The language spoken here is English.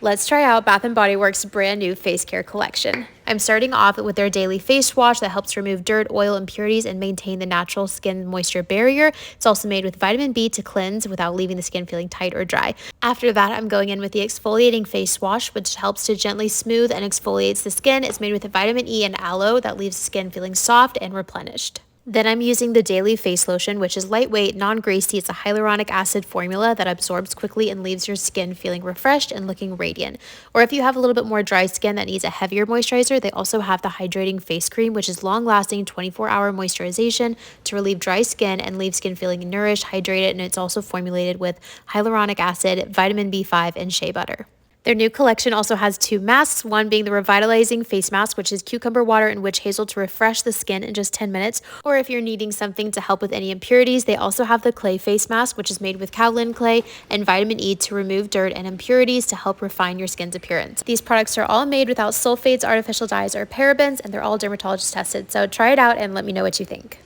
Let's try out Bath & Body Works' brand new face care collection. I'm starting off with their daily face wash that helps remove dirt, oil, impurities, and maintain the natural skin moisture barrier. It's also made with vitamin B to cleanse without leaving the skin feeling tight or dry. After that, I'm going in with the exfoliating face wash, which helps to gently smooth and exfoliates the skin. It's made with vitamin E and aloe that leaves the skin feeling soft and replenished. Then I'm using the Daily Face Lotion, which is lightweight, non-greasy. It's a hyaluronic acid formula that absorbs quickly and leaves your skin feeling refreshed and looking radiant. Or if you have a little bit more dry skin that needs a heavier moisturizer, they also have the Hydrating Face Cream, which is long-lasting 24-hour moisturization to relieve dry skin and leave skin feeling nourished, hydrated, and it's also formulated with hyaluronic acid, vitamin B5, and shea butter. Their new collection also has 2 masks, one being the Revitalizing Face Mask, which is cucumber water and witch hazel to refresh the skin in just 10 minutes. Or if you're needing something to help with any impurities, they also have the Clay Face Mask, which is made with kaolin clay and vitamin E to remove dirt and impurities to help refine your skin's appearance. These products are all made without sulfates, artificial dyes, or parabens, and they're all dermatologist tested. So try it out and let me know what you think.